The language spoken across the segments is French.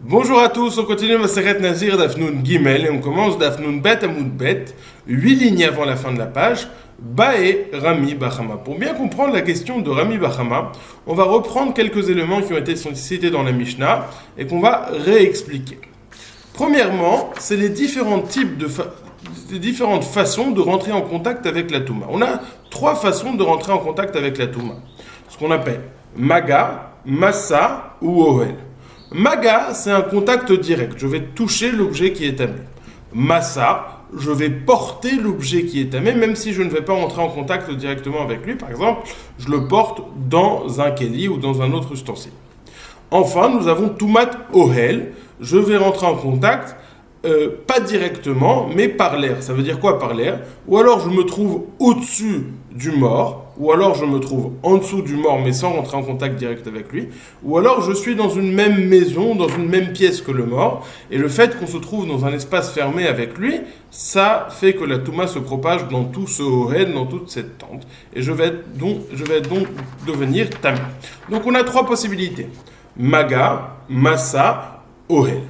Bonjour à tous, on continue Maseret Nazir d'Afnoun Gimel et on commence d'Afnoun Bet Amoud Bet, 8 lignes avant la fin de la page, Bae Rami Bachama. Pour bien comprendre la question de Rami Bachama, on va reprendre quelques éléments qui ont été cités dans la Mishnah et qu'on va réexpliquer. Premièrement, c'est les différents types les différentes façons de rentrer en contact avec la Touma. On a 3 façons de rentrer en contact avec la Touma. Ce qu'on appelle Maga, Massa ou Ohel. Maga, c'est un contact direct. Je vais toucher l'objet qui est tamé. Massa, je vais porter l'objet qui est tamé, même si je ne vais pas rentrer en contact directement avec lui. Par exemple, je le porte dans un keli ou dans un autre ustensile. Enfin, nous avons Toumat Ohel. Je vais rentrer en contact, pas directement, mais par l'air. Ça veut dire quoi par l'air? Ou alors je me trouve au-dessus du mort, ou alors je me trouve en dessous du mort, mais sans rentrer en contact direct avec lui, ou alors je suis dans une même maison, dans une même pièce que le mort, et le fait qu'on se trouve dans un espace fermé avec lui, ça fait que la Touma se propage dans tout ce Ohel, dans toute cette tente, et je vais donc devenir tamé. Donc on a 3 possibilités. Maga, Massa, Ohel.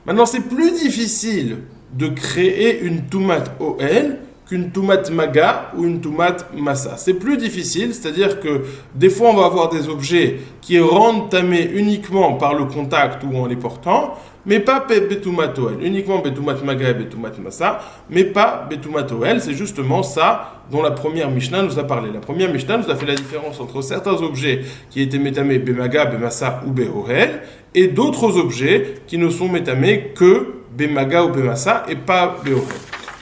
Maintenant, c'est plus difficile de créer une Toumat Ohel qu'une Toumat Maga ou une Toumat Massa. C'est plus difficile, c'est-à-dire que des fois, on va avoir des objets qui rendent tamé uniquement par le contact ou en les portant, mais pas Betoumat Ohel. Uniquement Betoumat Maga et Betoumat Massa, mais pas Betoumat Ohel. C'est justement ça dont la première Mishnah nous a parlé. La première Mishnah nous a fait la différence entre certains objets qui étaient métamés Bemaga, Bemassa ou Beohel, et d'autres objets qui ne sont métamés que Bemaga ou Bemassa et pas Beohel.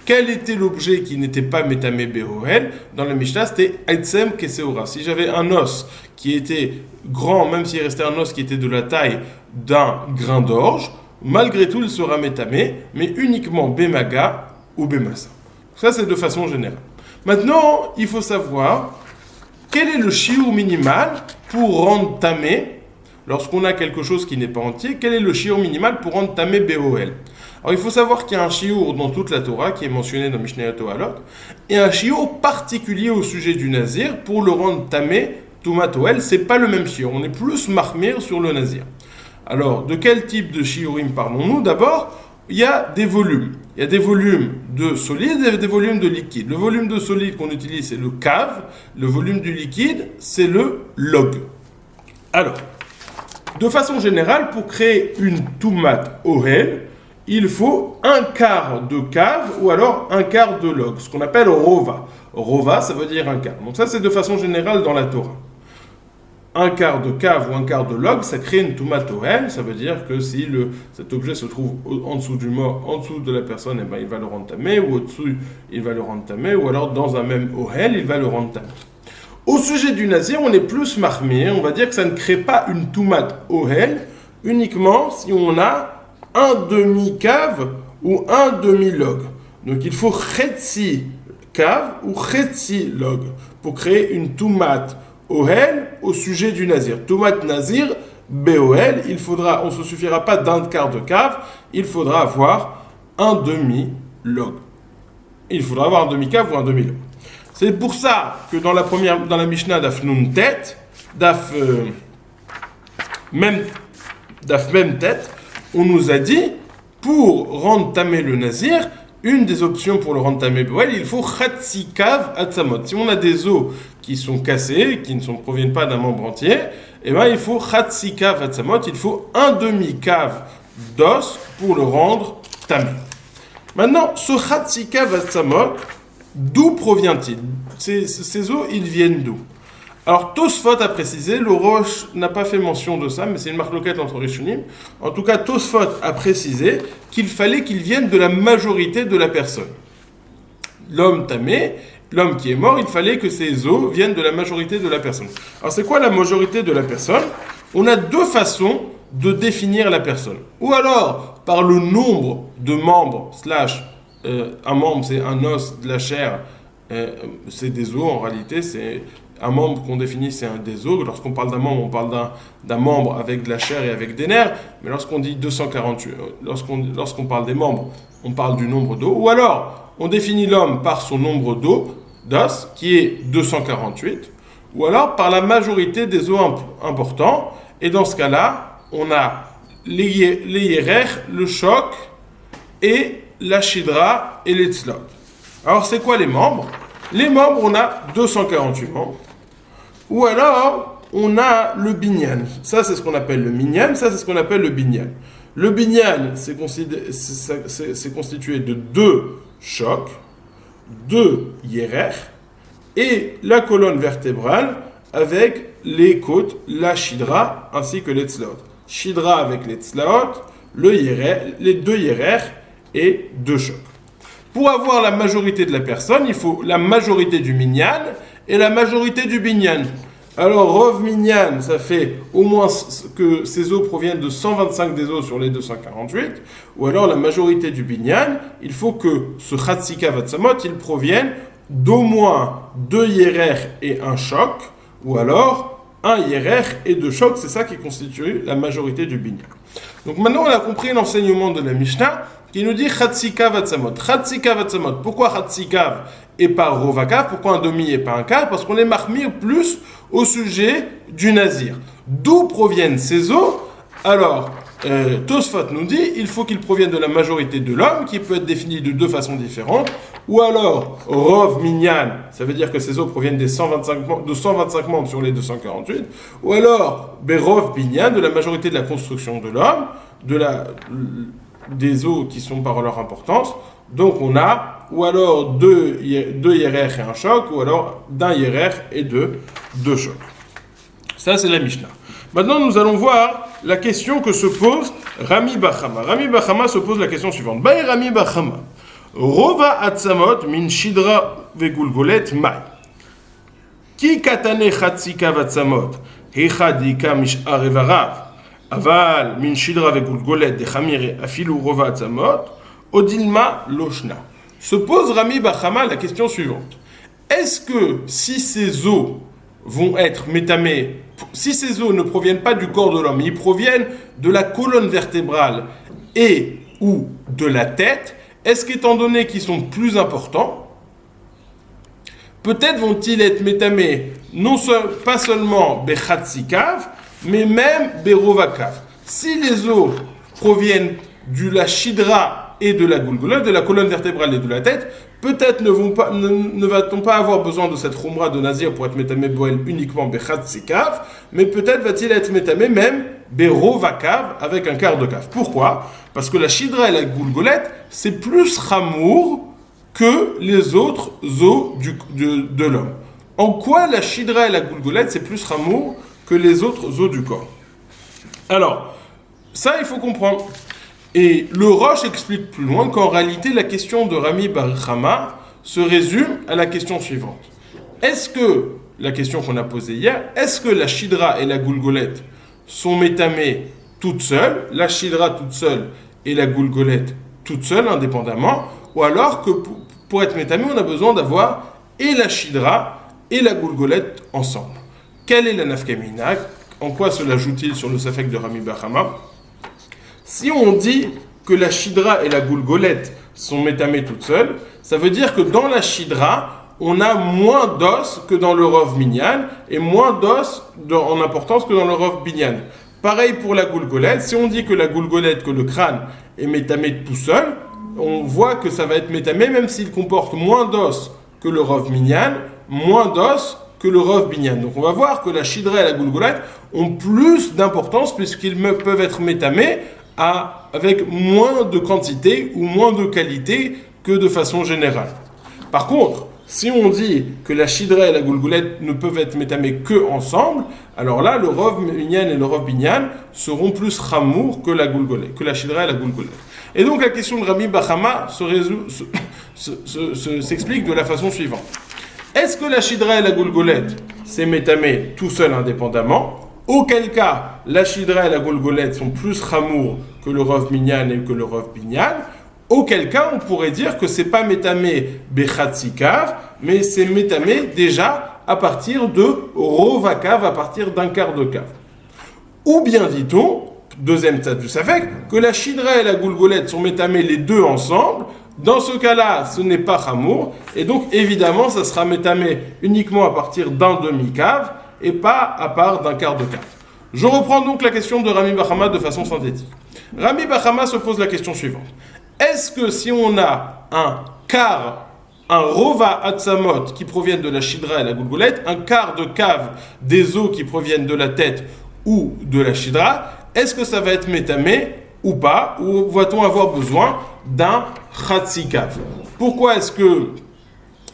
Quel était l'objet qui n'était pas métamé Beohel? Dans la Mishnah, c'était Aitzem Keseura. Si j'avais un os qui était grand, même s'il restait un os qui était de la taille d'un grain d'orge, malgré tout, il sera métamé, mais uniquement Bemaga ou Bemassa. Ça, c'est de façon générale. Maintenant, il faut savoir quel est le shiur minimal pour rendre tamé, lorsqu'on a quelque chose qui n'est pas entier, quel est le shiur minimal pour rendre tamé Beohel? Alors, il faut savoir qu'il y a un shiur dans toute la Torah qui est mentionné dans Mishnayot Ohalot, et un shiur particulier au sujet du nazir pour le rendre tamé Toumat Ohel. C'est pas le même shiur. On est plus marmir sur le nazir. Alors, de quel type de shiurim parlons-nous? D'abord, il y a des volumes. Il y a des volumes de solide et des volumes de liquide. Le volume de solide qu'on utilise, c'est le kav. Le volume du liquide, c'est le log. Alors, de façon générale, pour créer une Toumat Ohel, il faut un quart de cave ou alors un quart de log, ce qu'on appelle rova. Rova, ça veut dire un quart. Donc ça, c'est de façon générale dans la Torah. Un quart de cave ou un quart de log, ça crée une Toumat Ohel. Ça veut dire que si cet objet se trouve en dessous du mort, en dessous de la personne, il va le rendre tamé, ou au-dessus, il va le rendre tamé, ou alors dans un même Ohel, il va le rendre tamé. Au sujet du nazir, on est plus marmé. On va dire que ça ne crée pas une Toumat Ohel uniquement si on a un demi-cave ou un demi-log. Donc il faut chetzi cave ou chetzi log pour créer une Toumat Ohel au sujet du nazir. Toumat nazir, Beohel, on ne se suffira pas d'un quart de cave, il faudra avoir un demi-log. Il faudra avoir un demi-cave ou un demi-log. C'est pour ça que dans la Mishnah d'Af Nun Tet, même tête, on nous a dit, pour rendre tamé le nazir, une des options pour le rendre tamé Beohel, il faut chatsi kav atzamot. Si on a des os qui sont cassés, qui ne proviennent pas d'un membre entier, il faut chatsi kav atzamot, il faut un demi-cave d'os pour le rendre tamé. Maintenant, ce chatsi kav atzamot, d'où provient-il? Ces os, ils viennent d'où? Alors, Tosfot a précisé, le Rosh n'a pas fait mention de ça, mais c'est une marloquette entre Rishonim. En tout cas, Tosfot a précisé qu'il fallait qu'ils viennent de la majorité de la personne. L'homme tamé, l'homme qui est mort, il fallait que ses os viennent de la majorité de la personne. Alors, c'est quoi la majorité de la personne? On a 2 façons de définir la personne. Ou alors, par le nombre de membres, un membre, c'est un os de la chair, c'est des os en réalité, c'est un membre qu'on définit, c'est un des os. Lorsqu'on parle d'un membre, on parle d'un membre avec de la chair et avec des nerfs. Mais lorsqu'on dit 248, lorsqu'on parle des membres, on parle du nombre d'os. Ou alors, on définit l'homme par son nombre d'os, qui est 248. Ou alors par la majorité des os importants. Et dans ce cas-là, on a les Yerer, le choc, et la Shidra et les Tzlot. Alors, c'est quoi les membres? Les membres, on a 248 membres. Ou alors, on a le binyan. Ça, c'est ce qu'on appelle le minyan. Ça, c'est ce qu'on appelle le binyan. Le binyan, c'est constitué de 2 chocs, 2 Yerer, et la colonne vertébrale avec les côtes, la Shidra, ainsi que les Tzlot. Shidra avec les Tzlot, les 2 Yerer et 2 chocs. Pour avoir la majorité de la personne, il faut la majorité du minyan et la majorité du binyan. Alors, Rov Minyan, ça fait au moins que ces eaux proviennent de 125 des eaux sur les 248, ou alors la majorité du Binyan, il faut que ce Chatzika Vatsamot, il provienne d'au moins 2 Yerer et 1 choc, ou alors 1 Yerer et 2 chocs, c'est ça qui constitue la majorité du Binyan. Donc maintenant, on a compris l'enseignement de la Mishnah, qui nous dit Chatzika Vatsamot. Chatzika Vatsamot. Pourquoi Chatzika et pas Rovakav? Pourquoi un demi et pas un quart? Parce qu'on est marmire plus au sujet du Nazir. D'où proviennent ces eaux? Alors, Tosfot nous dit il faut qu'ils proviennent de la majorité de l'homme, qui peut être définie de 2 façons différentes. Ou alors, Rov Minyan, ça veut dire que ces eaux proviennent de 125 membres sur les 248. Ou alors, Berov Binyan, de la majorité de la construction de l'homme, des eaux qui sont par leur importance. Donc on a ou alors 2 Yerer et 1 choc, ou alors d'un Yerer et 2 chocs. Ça c'est la Mishnah. Maintenant nous allons voir la question que se pose Rami Bachama. Rami Bachama se pose la question suivante. Baï Rami Bachama. Rova atzamot min shidra vegulgolet mai. Ki katane chatzika vatzamot. Hechadika mish'ar evarav. Aval min shidra vegulgolet de chamire afilu rova atzamot. Odilma loshna. Se pose Rami Bachama la question suivante. Est-ce que si ces eaux vont être métamées, si ces eaux ne proviennent pas du corps de l'homme, ils proviennent de la colonne vertébrale et ou de la tête, est-ce qu'étant donné qu'ils sont plus importants, peut-être vont-ils être métamés pas seulement bechatzikav, mais même berovakav. Si les eaux proviennent de la shidra et de la gulgola, de la colonne vertébrale et de la tête, peut-être ne va-t-on pas avoir besoin de cette khumra de Nazir pour être métamé boel uniquement bechatzikav, mais peut-être va-t-il être métamé même berovakav avec un quart de cave. Pourquoi? Parce que la shidra et la gulgolette, c'est plus ramour que les autres eaux de l'homme. En quoi la shidra et la gulgolette, c'est plus ramour que les autres eaux du corps? Alors, ça il faut comprendre. Et le Roche explique plus loin qu'en réalité, la question de Rami Bachama se résume à la question suivante. Est-ce que, la question qu'on a posée hier, est-ce que la Shidra et la Gulgolette sont métamées toutes seules, la Shidra toute seule et la Gulgolette toute seule, indépendamment, ou alors que pour être métamée, on a besoin d'avoir et la Shidra et la Gulgolette ensemble? Quelle est la nafkamina? En quoi cela joue-t-il sur le safek de Rami Bachama? Si on dit que la Shidra et la Gulgolette sont métamées toutes seules, ça veut dire que dans la Shidra, on a moins d'os que dans le Rov Minyan et moins d'os en importance que dans le Rov Binyan. Pareil pour la Gulgolette, si on dit que la Gulgolette, que le crâne est métamé tout seul, on voit que ça va être métamé même s'il comporte moins d'os que le Rov Minyan, moins d'os que le Rov Binyan. Donc on va voir que la Shidra et la Gulgolette ont plus d'importance puisqu'ils peuvent être métamés avec moins de quantité ou moins de qualité que de façon générale. Par contre, si on dit que la Shidra et la Gulgolette ne peuvent être métamés que ensemble, alors là, le Rov Minyan et le Rov Binyan seront plus ramour que la Shidra et la Gulgolette. Et donc la question de Rami Bachama s'explique de la façon suivante. Est-ce que la Shidra et la Gulgolette s'est métamé tout seul indépendamment? Auquel cas, la Shidra et la Gulgolette sont plus ramour que le Rov Minyan et que le Rov Binyan. Auquel cas, on pourrait dire que c'est pas métamé bechatzikav, mais c'est métamé déjà à partir de rovakav, à partir d'un quart de cave. Ou bien dit-on, deuxième stade du safek, que la Shidra et la Gulgolette sont métamés les deux ensemble. Dans ce cas-là, ce n'est pas ramour, et donc évidemment, ça sera métamé uniquement à partir d'un demi-cave, et pas à part d'un quart de cave. Je reprends donc la question de Rami Bachama de façon synthétique. Rami Bachama se pose la question suivante. Est-ce que si on a un rova atzamot qui proviennent de la shidra et la goulgoulette, un quart de cave des os qui proviennent de la tête ou de la shidra, est-ce que ça va être métamé ou pas, ou va-t-on avoir besoin d'un chatsi cave? Pourquoi est-ce que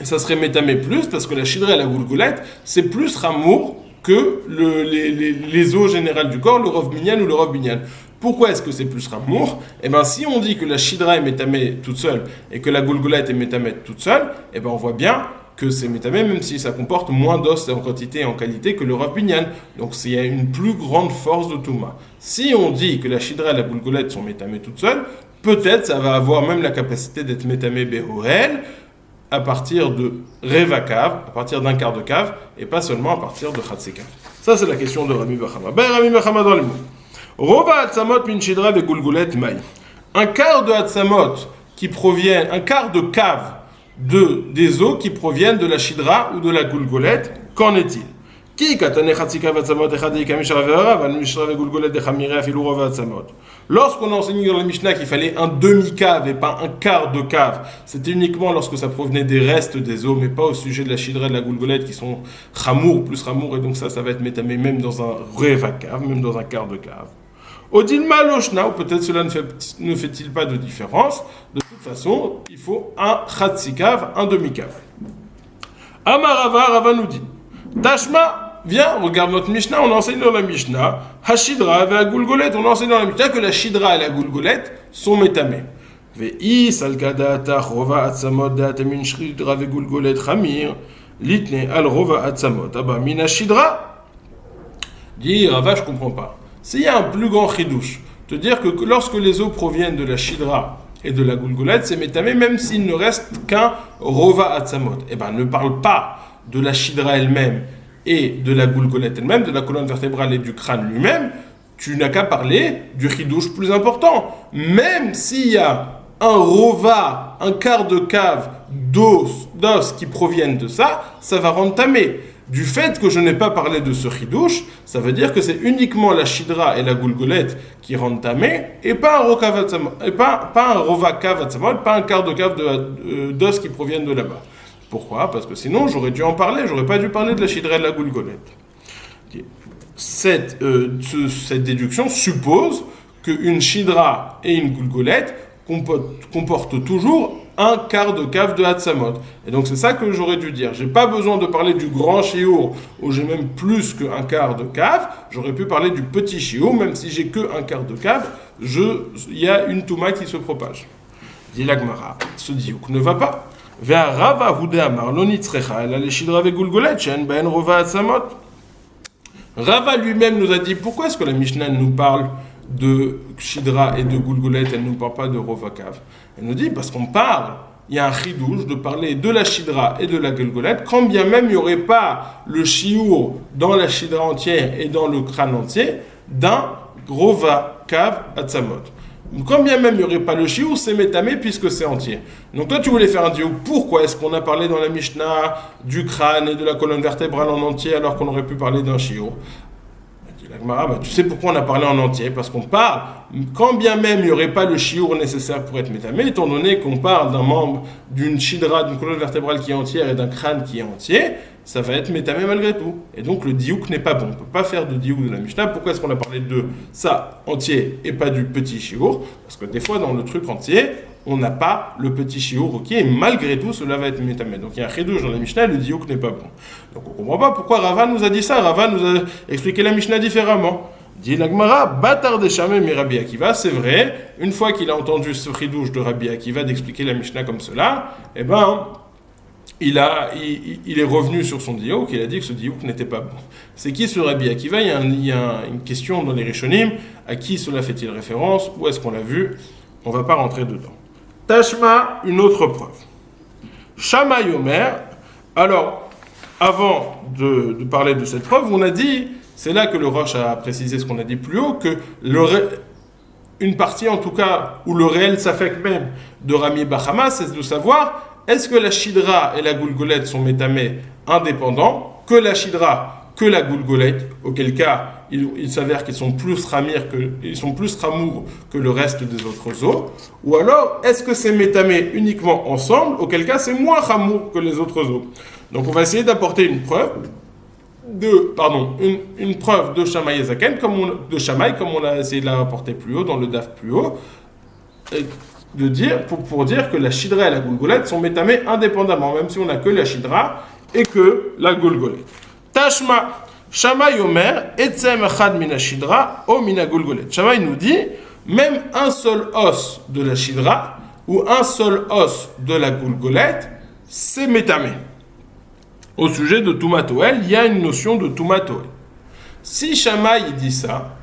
ça serait métamé plus? Parce que la shidra et la goulgoulette, c'est plus ramour que les os générales du corps, le rov minyan ou le rov binyan. Pourquoi est-ce que c'est plus ramour? Eh bien, si on dit que la shidra est métamée toute seule et que la goulgoulette est métamée toute seule, eh bien, on voit bien que c'est métamé, même si ça comporte moins d'os en quantité et en qualité que le rov binyan. Donc, il y a une plus grande force de touma. Si on dit que la shidra et la goulgoulette sont métamées toutes seules, peut-être ça va avoir même la capacité d'être métamé behoel à partir de reva cave, à partir d'un quart de cave, et pas seulement à partir de chatsi cave. Ça, c'est la question de Rami Bachama. Ben, Rami Bachama dans les mots. Rova atzamot min shidra ve goulgoulette maï. Un quart de atzamot qui provient, un quart de cave des os qui proviennent de la shidra ou de la goulgoulette, qu'en est-il? Qui katane chatsi cave atzamot echadi kamishra ve'ara van mishra ve goulgoulette de chamire afilu rova atzamot. Lorsqu'on a enseigné dans la Mishnah qu'il fallait un demi-cave et pas un quart de cave, c'était uniquement lorsque ça provenait des restes des os, mais pas au sujet de la shidra et de la goulgoulette qui sont chamour plus ramour, et donc ça va être métamé même dans un reva cave, même dans un quart de cave. Odilma loshna, ou peut-être cela ne fait-il pas de différence. De toute façon, il faut un chatsi cave, un demi-cave. Amarava, Rava nous dit, Tashma, viens, regarde notre Mishnah, on enseigne dans la Mishnah, Hashidra et la goulgolette, on enseigne dans la Mishnah que la shidra et la goulgolette sont métamées. Ve'i salkada rova atzamot da'atamin shidra ve goulgolette chamir, litne al rova atzamot, abba mina shidra. Dis, Rava, je comprends pas. S'il y a un plus grand chidouche, te dire que lorsque les os proviennent de la shidra et de la goulgolette, c'est métamé même s'il ne reste qu'un rova atzamot. Eh bien, ne parle pas de la shidra elle-même et de la goulgolette elle-même, de la colonne vertébrale et du crâne lui-même. Tu n'as qu'à parler du chidouche plus important. Même s'il y a un rova, un quart de cave d'os qui proviennent de ça, ça va rendre tamé. Du fait que je n'ai pas parlé de ce chidouche, ça veut dire que c'est uniquement la shidra et la goulgolette qui rendent tamé, et pas un rova kavatzamot, pas un quart de cave d'os qui proviennent de là-bas. Pourquoi? Parce que sinon j'aurais dû en parler, j'aurais pas dû parler de la shidra et de la goulgolette. Cette déduction suppose qu'une shidra et une goulgolette comportent toujours un quart de cave de Hatzamot. Et donc c'est ça que j'aurais dû dire. J'ai pas besoin de parler du grand shiur où j'ai même plus qu'un quart de cave. J'aurais pu parler du petit shiur, même si j'ai que un quart de cave, il y a une touma qui se propage. Dit l'Agmara, ce diouk ne va pas. Vers Rava Houda Marlonitzrecha, elle a les shidra ve goulgolet, chen ben rova Hatzamot. Rava lui-même nous a dit pourquoi est-ce que la Mishnah nous parle de shidra et de goulgolet, elle ne nous parle pas de rovakav. Elle nous dit parce qu'on parle, il y a un chidouche de parler de la shidra et de la goulgolet, quand bien même il n'y aurait pas le shiur dans la shidra entière et dans le crâne entier d'un rovakav atzamot. Quand bien même il n'y aurait pas le shiur, c'est métamé puisque c'est entier. Donc toi tu voulais faire un diou, pourquoi est-ce qu'on a parlé dans la Mishnah du crâne et de la colonne vertébrale en entier alors qu'on aurait pu parler d'un shiur? Tu sais pourquoi on a parlé en entier? Parce qu'on parle, quand bien même il n'y aurait pas le shiur nécessaire pour être métamé, étant donné qu'on parle d'un membre, d'une shidra, d'une colonne vertébrale qui est entière et d'un crâne qui est entier, ça va être métamé malgré tout. Et donc le diouk n'est pas bon. On ne peut pas faire de diouk de la Mishnah. Pourquoi est-ce qu'on a parlé de ça entier et pas du petit shiur? Parce que des fois dans le truc entier, on n'a pas le petit shiur, ok, et malgré tout, cela va être métamé. Donc il y a un chidouche dans la Mishnah, le diouk n'est pas bon. Donc on ne comprend pas pourquoi Rava nous a dit ça. Rava nous a expliqué la Mishnah différemment. Dit l'Agmara, Batar de Shamé mi Rabbi Akiva, c'est vrai, une fois qu'il a entendu ce chidouche de Rabbi Akiva d'expliquer la Mishnah comme cela, eh ben, il est revenu sur son diouk, il a dit que ce diouk n'était pas bon. C'est qui ce Rabbi Akiva? Il y a une question dans les Rishonim, à qui cela fait-il référence? Où est-ce qu'on l'a vu? On ne va pas rentrer dedans. Tashma, une autre preuve. Shama Yomer, alors, avant de parler de cette preuve, on a dit, c'est là que le Roche a précisé ce qu'on a dit plus haut, que une partie en tout cas, où le réel s'affecte même de Rami Bachama, c'est de savoir, est-ce que la shidra et la goulgolette sont métamés indépendants, que la shidra que la goulgolette, auquel cas il s'avère qu'ils sont plus ramour que le reste des autres os, ou alors est-ce que c'est métamé uniquement ensemble, auquel cas c'est moins ramour que les autres os. Donc on va essayer d'apporter une preuve une preuve de Shammai et Zaken, comme on a essayé de la rapporter plus haut, dans le DAF plus haut, pour dire que la Shidra et la Goulgolette sont métamés indépendamment, même si on n'a que la Shidra et que la Goulgolette. Tashma, Shammai Omer, Etzem Echad Mina Shidra, O Mina Goulgolette. Shammai nous dit, même un seul os de la Shidra ou un seul os de la Goulgolette, c'est métamé. Au sujet de Toumatoel, il y a une notion de Toumatoel. Si Shammai dit ça,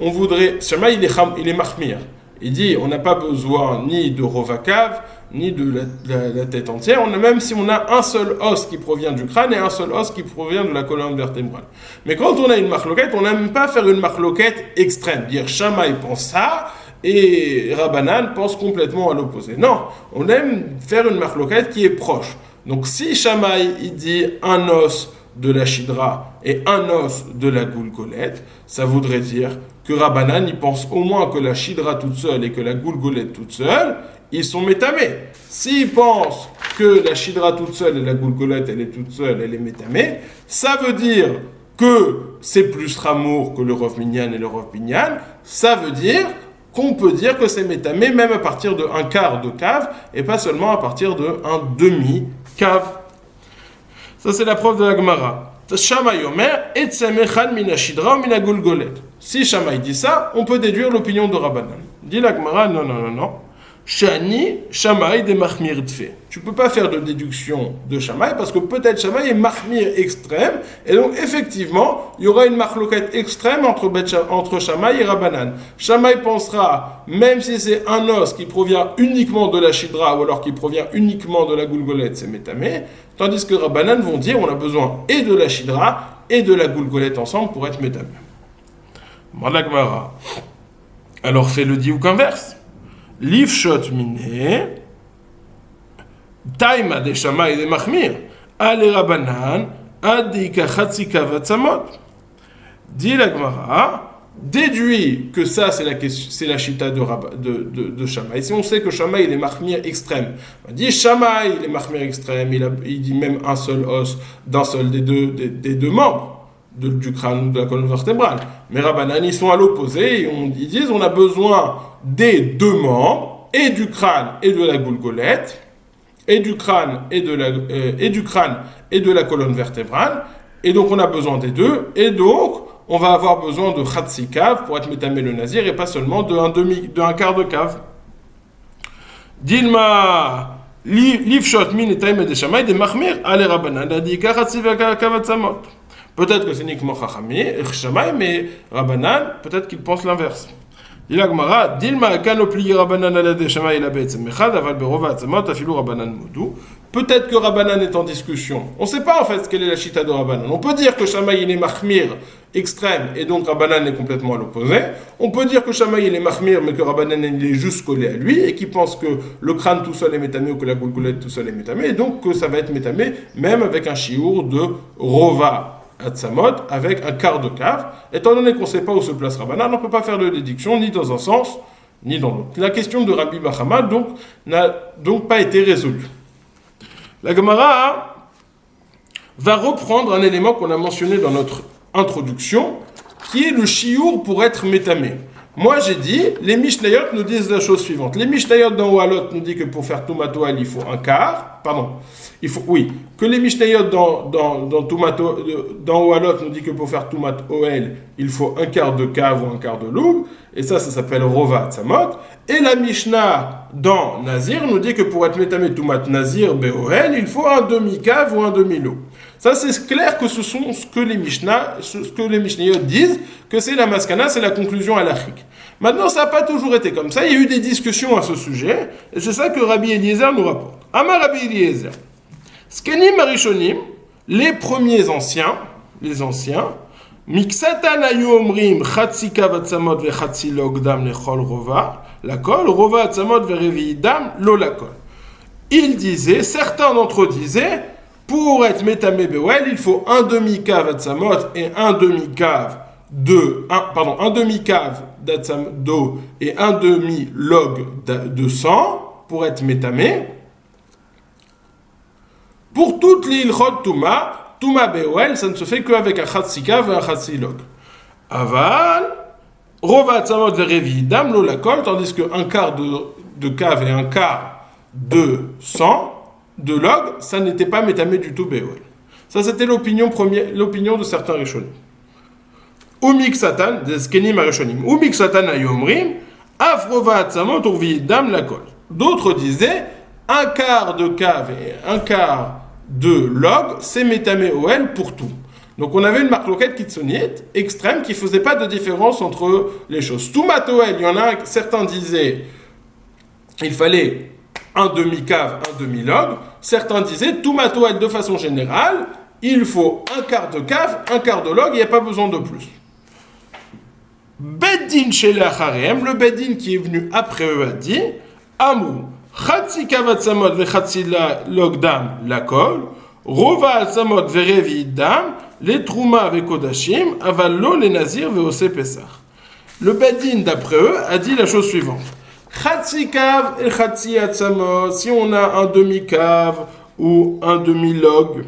Shammai il est mahmir. Il dit on n'a pas besoin ni de Rovakav, ni de la tête entière, même si on a un seul os qui provient du crâne et un seul os qui provient de la colonne vertébrale. Mais quand on a une marloquette, on n'aime pas faire une marloquette extrême, dire Shammai pense ça et Rabbanan pense complètement à l'opposé. Non, on aime faire une marloquette qui est proche. Donc si Shammai il dit un os de la Shidra et un os de la Goulgolette, ça voudrait dire que Rabbanan il pense au moins que la Shidra toute seule et que la Goulgolette toute seule, ils sont métamés. S'il pense que la Shidra toute seule et la Goulgolette elle est toute seule, elle est métamée, ça veut dire que c'est plus Ramour que le Rov Minyan et le Rov Binyan, ça veut dire qu'on peut dire que c'est métamé même à partir de un quart de cave et pas seulement à partir de un demi-cave. Ça c'est la preuve de la Gemara. Shammai Omer, Etzem Echad Mina Shidra ou Mina Goulgolette. Si Shammai dit ça, on peut déduire l'opinion de Rabbanan. Dit la Gemara, non. Shani, Shammai de Mahmir Tfe. Tu ne peux pas faire de déduction de Shammai parce que peut-être Shammai est Mahmir extrême et donc effectivement il y aura une marloquette extrême entre Shammai et Rabbanan. Shammai pensera, même si c'est un os qui provient uniquement de la Shidra ou alors qui provient uniquement de la Goulgolette, c'est métamé, tandis que Rabbanan vont dire on a besoin et de la Shidra et de la Goulgolette ensemble pour être métamé. Malagmara. Alors fais le diouk inverse. Livshot miné, taima de Shammai de Mahmir, ale Rabbanan, adika chatzika vatsamot. Dit la Gemara, déduit que ça c'est la chita de Shammai. Si on sait que Shammai il est Mahmir extrême, on dit Shammai il est Mahmir extrême, il dit même un seul os d'un seul des deux membres. Du crâne ou de la colonne vertébrale. Mais Rabbanan, ils sont à l'opposé, ils disent on a besoin des deux membres, et du crâne et de la Goulgolette, et du crâne et de la colonne vertébrale, et donc on a besoin des deux, et donc on va avoir besoin de Khatsi cave pour être métamé le nazir, et pas seulement d'un quart de cave. Dilma Livshot min et taïm de Shammai de Mahmir, ale Rabbanan, adika Khatsi kavatzamot. Peut-être que c'est uniquement Shammai, mais Rabbanan, peut-être qu'il pense l'inverse. Dit la Gemara, Dilma kanopli Rabbanan ala de Shammai la be'etzem echad, aval berova atzamot afilu Rabbanan modou. Peut-être que Rabbanan est en discussion. On ne sait pas en fait quelle est la chita de Rabbanan. On peut dire que Shammai il est mahmir extrême et donc Rabbanan est complètement à l'opposé. On peut dire que Shammai il est mahmir mais que Rabbanan il est juste collé à lui et qu'il pense que le crâne tout seul est métamé ou que la Goulgolette tout seul est métamé et donc que ça va être métamé même avec un chiour de Rova Atzamot avec un quart de cave. Étant donné qu'on ne sait pas où se place Rabbanan, on ne peut pas faire de déduction ni dans un sens ni dans l'autre. La question de Rabbi Bachama n'a donc pas été résolue. La Gemara va reprendre un élément qu'on a mentionné dans notre introduction, qui est le chiour pour être métamé. Moi j'ai dit, les Mishnayot nous disent la chose suivante. Les Mishnayot dans Ohalot nous disent que pour faire Toumatoel, il faut un quart. Que les Mishnayot dans Ohalot nous disent que pour faire Toumatoel, il faut un quart de cave ou un quart de loug. Et ça s'appelle Rova Tzamot. Et la Mishnah dans Nazir nous dit que pour être métamé Toumat Nazir Beohel, il faut un demi-cave ou un demi-loug. Ça, c'est clair que ce sont ce que les Mishnayot disent, que c'est la maskana, c'est la conclusion halachique. Maintenant, ça n'a pas toujours été comme ça. Il y a eu des discussions à ce sujet, et c'est ça que Rabbi Eliezer nous rapporte. Amar Rabbi Eliezer, Skenim Arishonim, les premiers anciens, Miksatan ayu omrim chatzi kav atzamot ve chatzi logdam lechol rova, la kol rova atzamot ve revi dam lo la kol. Certains d'entre eux disaient, Pour être métamé Bewel, il faut un demi-cave Atzamot et un demi-cave un demi-cave d'eau et un demi-log de sang pour être métamé. Pour toutes les ilchot Touma Bewel, ça ne se fait qu'avec un chatsi-cave et un chatsi-log. Aval, Rova Atzamot verevi dam lo la colle, tandis qu'un quart de cave et un quart de sang, de log, ça n'était pas métamé du tout Bewel. Ça, c'était l'opinion de certains Rishonim. Umik Satan, des Skenim Rishonim. Umik Satan ayomrim, Afrova Atzamot urvi dam la colle. D'autres disaient, un quart de cave et un quart de log, c'est métamé OL pour tout. Donc on avait une marloquette kitsoniette extrême qui ne faisait pas de différence entre les choses. Tout matoel, il y en a, certains disaient il fallait un demi-cave, un demi-log. Certains disaient tout matoel de façon générale, il faut un quart de cave, un quart de log, il n'y a pas besoin de plus. Beddin chez l'Acharem, le Beddin qui est venu après eux a dit Amou, Chatsi kavat samot ve chatsi log dam la kol, Rova samot ve revi dam, les trouma avec Kodashim, avallo les nazir ve ose pesach. Le Bedin d'après eux a dit la chose suivante. Chatsi kav et chatsi atzamot, si on a un demi-cave ou un demi-log,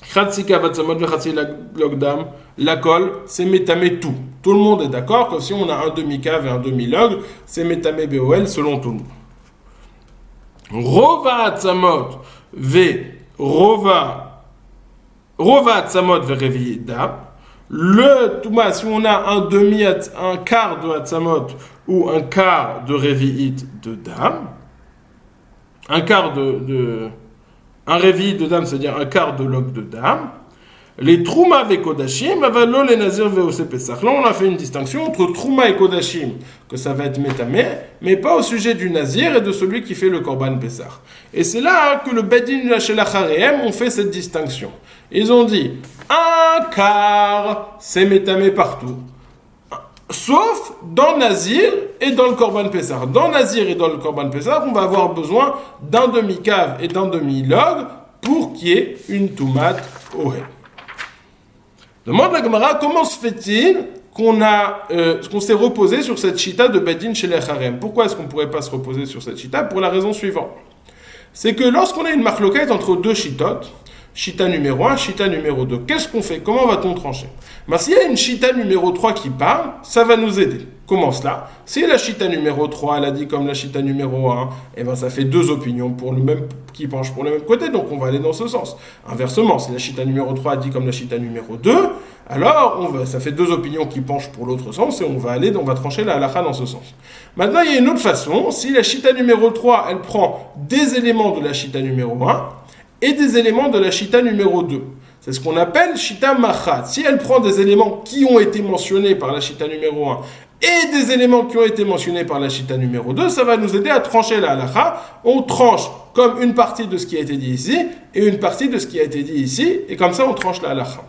chatsi kav atzamot ve chatsi log dam, la kol, c'est métamé tout. Tout le monde est d'accord que si on a un demi-cave et un demi-log, c'est métamé BOL selon tout le monde. Rova atzamot ve rova atzamot ve revi dam. Le Touma, si on a un quart de Hatzamot ou un quart de Revi'it de Dam, un Revi'it de Dam, c'est-à-dire un quart de log de Dam, les Trouma et Kodashim, avalo les Nazir ve'ose Pesach. Là, on a fait une distinction entre Trouma et Kodashim, que ça va être métamé, mais pas au sujet du Nazir et de celui qui fait le Korban Pesach. Et c'est là que le Bedin chez l'Achareem ont fait cette distinction. Ils ont dit, un quart, c'est métamé partout. Sauf dans Nazir et dans le Korban Pessah. Dans Nazir et dans le Korban Pessah, on va avoir besoin d'un demi-cave et d'un demi-log pour qu'il y ait une tomate ohé. Demande la Gemara, comment se fait-il qu'on s'est reposé sur cette chita de Bedin chez les Harem? Pourquoi est-ce qu'on ne pourrait pas se reposer sur cette chita? Pour la raison suivante. C'est que lorsqu'on a une marloquette entre deux chitotes, chita numéro 1, chita numéro 2. Qu'est-ce qu'on fait? Comment va-t-on trancher? S'il y a une chita numéro 3 qui parle, ça va nous aider. Comment cela? Si la chita numéro 3, elle a dit comme la chita numéro 1, ça fait deux opinions qui penchent pour le même côté, donc on va aller dans ce sens. Inversement, si la chita numéro 3 a dit comme la chita numéro 2, alors ça fait deux opinions qui penchent pour l'autre sens et on va trancher la halakha dans ce sens. Maintenant, il y a une autre façon. Si la chita numéro 3, elle prend des éléments de la chita numéro 1, et des éléments de la chita numéro 2. C'est ce qu'on appelle chita machat. Si elle prend des éléments qui ont été mentionnés par la chita numéro 1 et des éléments qui ont été mentionnés par la chita numéro 2, ça va nous aider à trancher la halakha. On tranche comme une partie de ce qui a été dit ici et une partie de ce qui a été dit ici, et comme ça on tranche la halakha.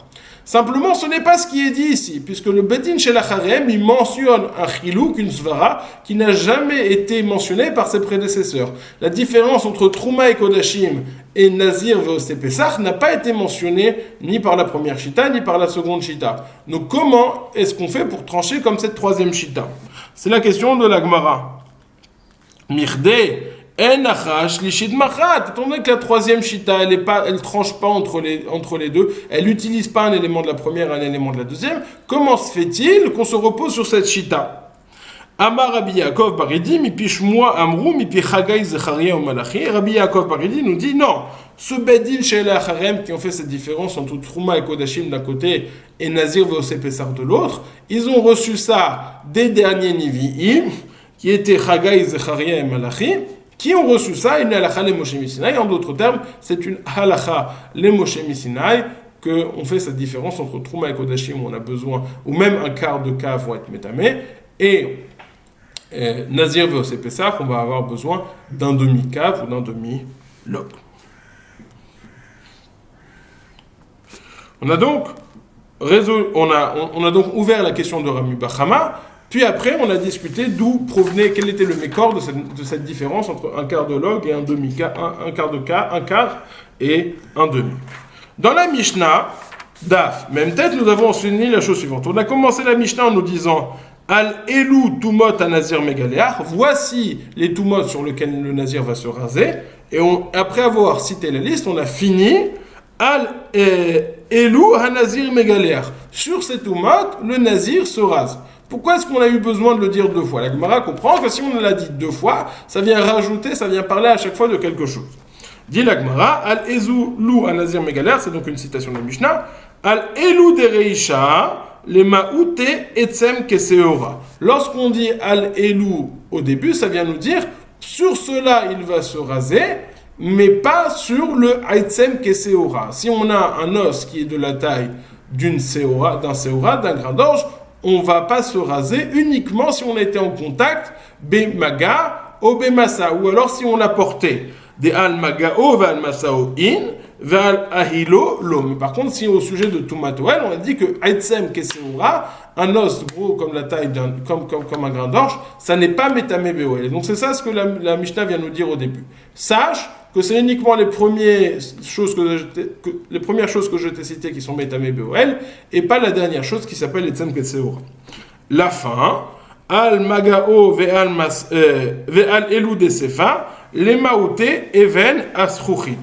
Simplement, ce n'est pas ce qui est dit ici, puisque le Bedin chez l'Acharem, il mentionne un chilouk, une svara, qui n'a jamais été mentionné par ses prédécesseurs. La différence entre Trouma et Kodashim et Nazir ve'ose Pesach n'a pas été mentionnée ni par la première chita, ni par la seconde chita. Donc comment est-ce qu'on fait pour trancher comme cette troisième chita? C'est la question de la Gemara. Mirdé. Étant donné que la troisième chita, elle tranche pas entre les deux, elle n'utilise pas un élément de la première et un élément de la deuxième, comment se fait-il qu'on se repose sur cette chita? Amar Rabbi Yaakov Baridi, mipi Shmua Amrou, mipi Chagai Zecharia ou Malachi. Rabbi Yaakov Baridi nous dit non, ce Bedin chez les Acharem qui ont fait cette différence entre Trouma et Kodashim d'un côté et Nazir ve'ose Pesach de l'autre, ils ont reçu ça des derniers Nivi'im, qui étaient Chagai Zecharia et Malachi, qui ont reçu ça, une halakha le Moshe Misinaï. En d'autres termes, c'est une halakha le Moshe Misinaï qu'on fait cette différence entre Trouma et Kodashim où on a besoin, ou même un quart de cave vont être métamé, et Nazir ve'ose Pesach, on va avoir besoin d'un demi-cave ou d'un demi-log. On a donc ouvert la question de Rami Bachama Puis après, on a discuté d'où provenait, quel était le mécor de cette différence entre un quart de log et un demi-quart, un quart de quart, un quart et un demi. Dans la Mishnah, Daf, même tête, nous avons enseigné la chose suivante. On a commencé la Mishnah en nous disant Al Elou Tumot à Nazir Megaléar. Voici les Tumot sur lesquels le Nazir va se raser. Et après avoir cité la liste, on a fini Al Elou à Nazir Megaléar. Sur ces Tumot, le Nazir se rase. Pourquoi est-ce qu'on a eu besoin de le dire deux fois? La Gemara comprend que si on l'a dit deux fois, ça vient rajouter, ça vient parler à chaque fois de quelque chose. Dit la Gemara, Al Ezou Lou à Nazir Megaléar, c'est donc une citation de la Mishnah. Al Elou de Reisha. Les maoute etzem keseora. Lorsqu'on dit al elou au début, ça vient nous dire sur cela il va se raser, mais pas sur le etzem keseora. Si on a un os qui est de la taille d'un seora, d'un grain d'orge, on va pas se raser uniquement si on a été en contact bemaga ou bemasa, ou alors si on a porté des al magao va al masao in Val ahilo lo. Mais par contre, si au sujet de Tumatoel, on a dit que Aitsem Keseura, un os gros comme la taille comme un grain d'orge, ça n'est pas Metame Beoel. Donc c'est ça ce que la Mishnah vient nous dire au début. Sache que c'est uniquement les premières choses que je t'ai citées qui sont Metame Beoel, et pas la dernière chose qui s'appelle Aitsem Keseura. La fin, Al Magao Ve'al Elu de Sefa, les Maoute Even Asruchit.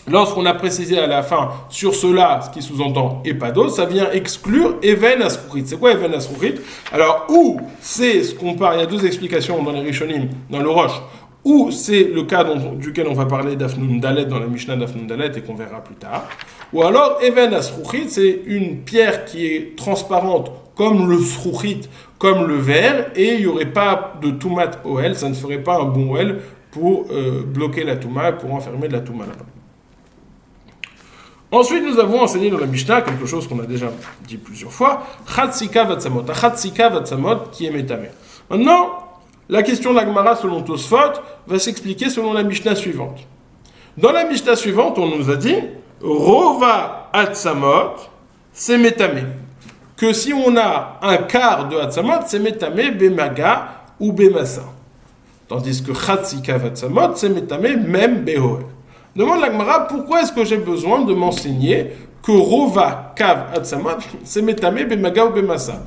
Lorsqu'on a précisé à la fin sur cela, ce qui sous-entend et pas d'autre, ça vient exclure Even Asruchit. C'est quoi Even Asruchit? Alors, ou c'est ce qu'on parle, il y a deux explications dans les Rishonim, dans le Roche, ou c'est le cas duquel on va parler d'Afnun Dalet dans la Mishnah d'Afnun Dalet et qu'on verra plus tard, ou alors Even Asruchit, c'est une pierre qui est transparente comme le Sruchit, comme le verre, et il n'y aurait pas de Tumat Oel, ça ne ferait pas un bon Oel pour bloquer la Touma, pour enfermer de la Touma là-bas. Ensuite, nous avons enseigné dans la Mishnah quelque chose qu'on a déjà dit plusieurs fois, Chatzika Vatsamot, un Chatzika Vatsamot qui est métamé. Maintenant, la question de la Gemara selon Tosfot va s'expliquer selon la Mishnah suivante. Dans la Mishnah suivante, on nous a dit Rova Atsamot, c'est métamé. Que si on a un quart de Atsamot, c'est métamé Bemaga ou Bemasa. Tandis que Chatzika Vatsamot, c'est métamé même Behoel. Demande la Gemara, pourquoi est-ce que j'ai besoin de m'enseigner que Rova Kav Atsamot, c'est Metame Bemaga ou Bemasa?